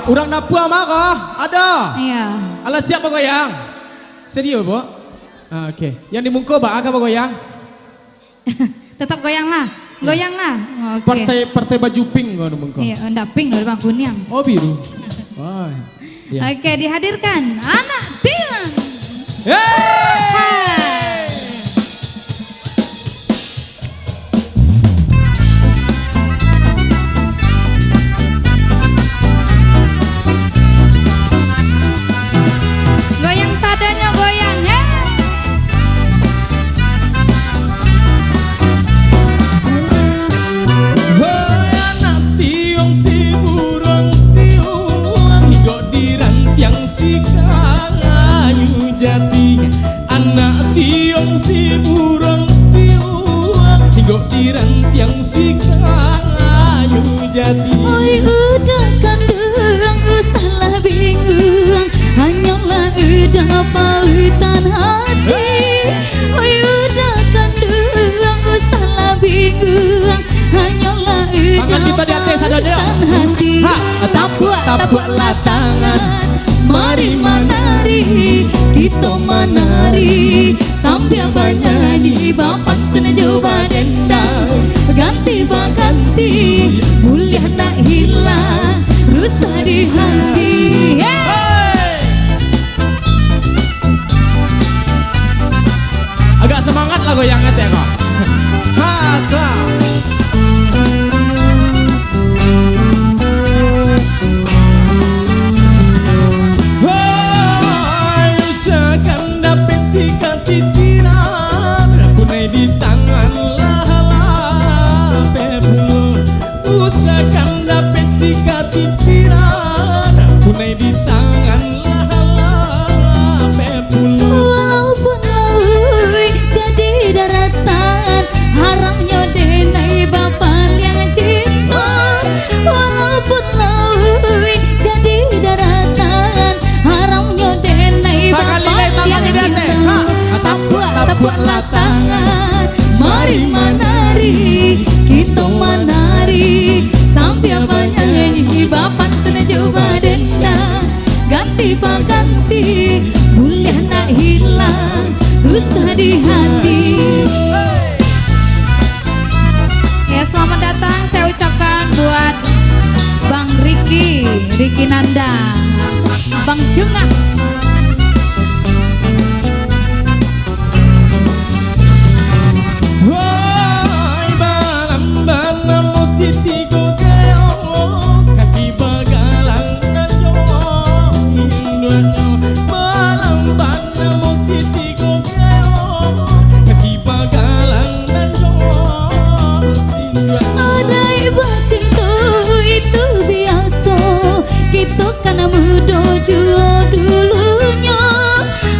Urang dapur mah kah? Ada. Iya. Alah siap goyang. Serius, Bu? Oke. Yang di Mungko apa goyang? Tetap goyang lah. Goyang lah. Oke. Partai baju pink kau di Mungko. Iya, enggak pink loh, Bang kuning. Oh, biru. Wah. Iya. Oke, dihadirkan anak Tiang. Hey! Goyang sadanya goyang, Anak tiong si burung tiuang hidup di rantiang si kayu jati. Anak tiong si burung tiuang hidup di rantiang si kayu jati. Oi udah kandang salah bingung, hanyalah udah pautan hati. Oi udah kandang salah bingung, hanyalah Tangan kita di atas ada dia. pautan hati. Tabuaklah tangan, mari menari, kita menari sambil bernyanyi bapak kena coba dendang. Ganti baganti, mulia nak hilang, rusak di hati. Agak semangat lah goyangnya teh kok. Kak. Sekan dapat sikat titiran, punai di tangan lah pebulu. Usahakan dapat sikat titiran, punai di tangan lah pebulu. Walaupun laui jadi daratan, haramnya denai bapak yang cinta. Walaupun laui jadi daratan, haramnya denai bapak yang cinta. Tabuaklah tangan, mari menari, kita menari sambil bernyanyi bapak kena coba dendang. Ganti baganti, mulia nak hilang, rusak di hati. Ya, selamat datang saya ucapkan buat Bang Riki Nanda, Bang Junga. Woi balam musiti gokeo kaki bagalang najo indonyo balam musiti gokeo kaki bagalang najo indonyo. Ada ibu cinta itu biasa, kita kan muda jua dulunya.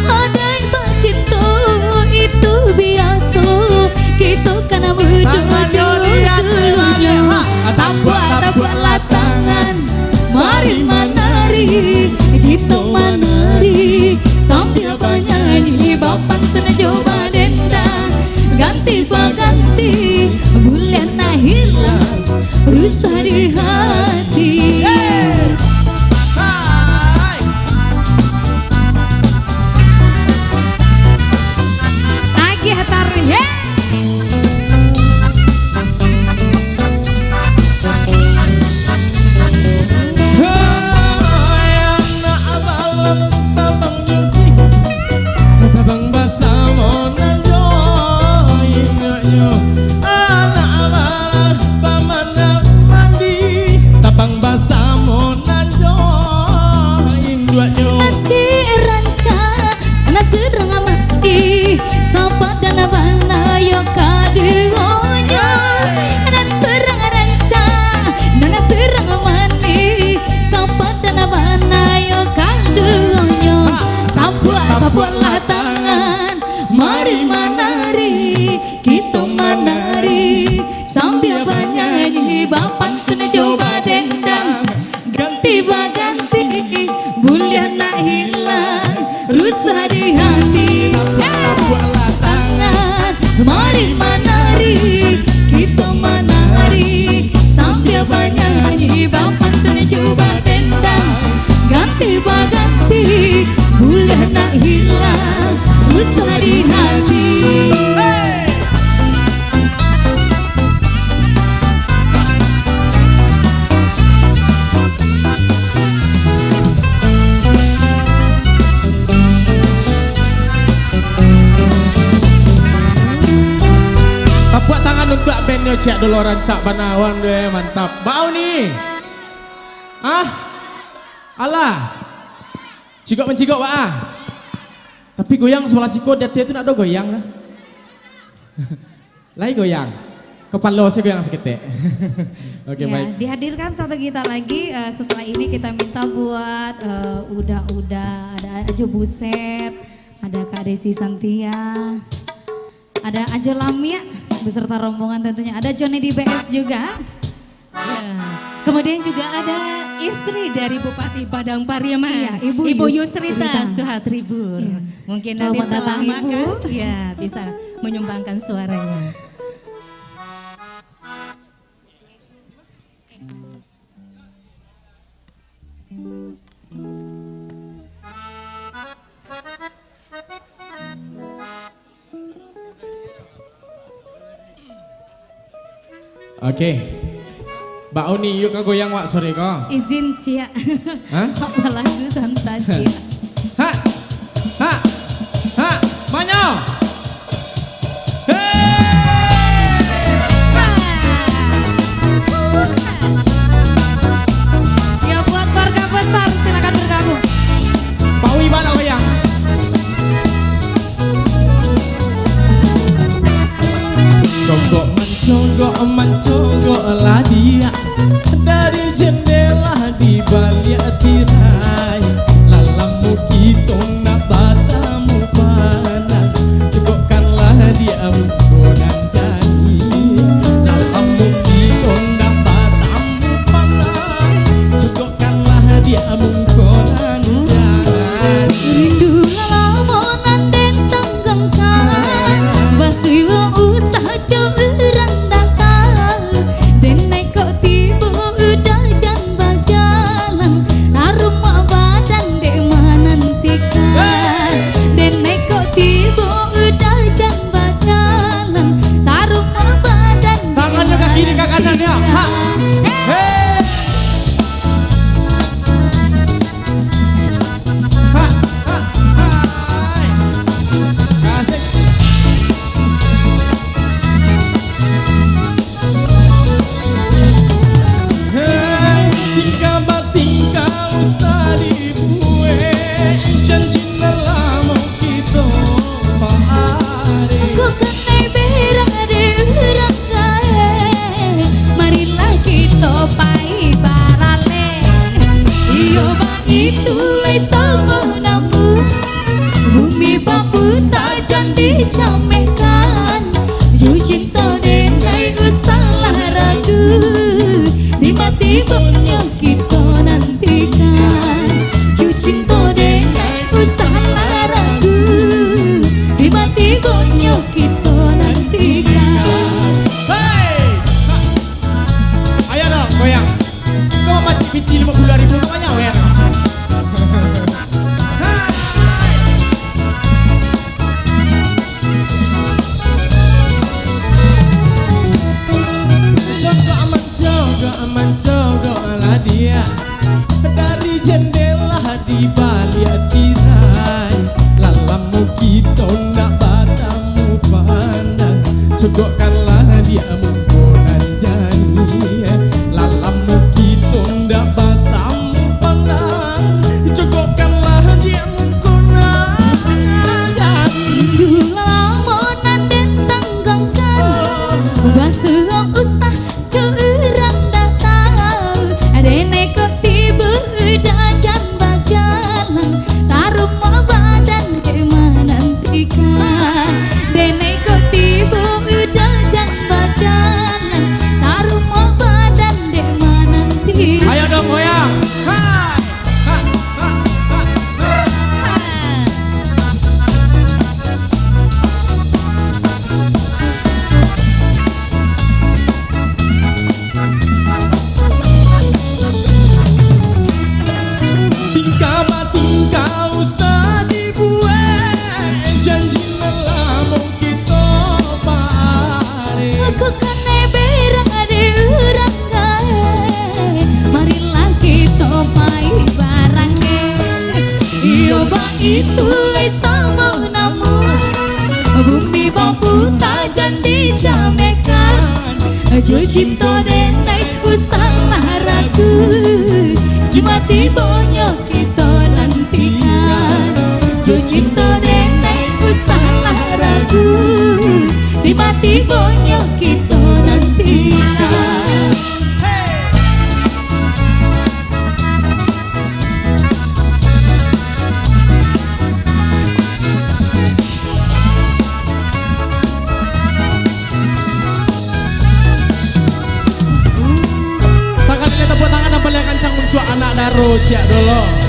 Ada ibu cinta itu biasa, kita kan muda jua dulunya. Tabuaklah tangan, mari menari, kita menari sambil bernyanyi bapak kena coba dendang. Ganti baganti, mulia nak hilang, rusak di hati. Lagi hatari, Anak balam tabang nyuci, tabang basah monan jo indonyo. Anak balam pamana mandi, nyocek dulu rancak banawan deh, mantap. Bau nih. Ah? Alah. Cikok mencikok Pak ah. Tapi goyang sebelah cikok dia itu nak ada goyang lah. Lagi goyang. Kepala saya goyang seketik. Oke, Ya, baik. dihadirkan satu gitar lagi. Setelah ini kita minta buat Uda-Uda, ada Ajo Buset, ada Kak Desi Santia, ada Ajo Lamia beserta rombongan tentunya. Ada Johnny di BS juga. Ya. Kemudian juga ada istri dari Bupati Padang Pariaman, Iya, Ibu Yusrita Yusrita. Suhatribur. Iya. Mungkin Selamat nanti setelah datang, Ibu. makan, ya bisa menyumbangkan suaranya. Oke. Mbak Oni, yuk ke goyang wak sore kok. Izin Cia. Hah? Apa lagu Santa Cia? Ha, ha, ha, manyo. Ya buat keluarga besar silakan bergabung. Pak Wi mana goyang? Cogok mencogok lah dia dari jendela di balik tirai. Lalamu kita nak padamu pandang, cukupkanlah dia menggonan jani. Lalamu kita nak padamu pandang, cukupkanlah dia menggonan jani. Rindu lalamonan den tenggengkan, basuh usah curang datang. Den naik kok tiba udah jan bajalan, taruh mak badan dek menantikan. Den naik kok tiba udah jan bajalan, taruh mak badan dek Tangannya ke kiri ke kanan ya. Ha. Hei. Ha, ha, hai. Asik. Hei, tingkah usah dibuat, janji lama kita pahari. Ku kenai berang de urang gae, marilah kita pai barale. Iyo bang itu lai sama namu, bumi bambu tak janji camehkan. Ju cinta denai usalah ragu, tiba-tibanya kita nantikan. Ju cinta denai usalah ragu, tiba-tibanya kita nantikan. Hei! Ha. Ayo dong, goyang. Kau macam piti 50.000 namanya goyang. Hai. Mencoba lah dia dari jendela di balik tirai. Lalamu kita nak padamu pandang, cukupkanlah dia menggonan jani. Lalamu kita nak padamu pandang, cukupkanlah dia menggonan jani. Rindu lamonan den tenggengkan, basuh usah curang datang. cinta denai usahlah ragu di mati bonyok kita nantikan. Jo cinta denai usahlah ragu di mati bonyok kita nantikan. Sekali tepuk tangan yang paling kencang untuk anak Daro Ciak dulu.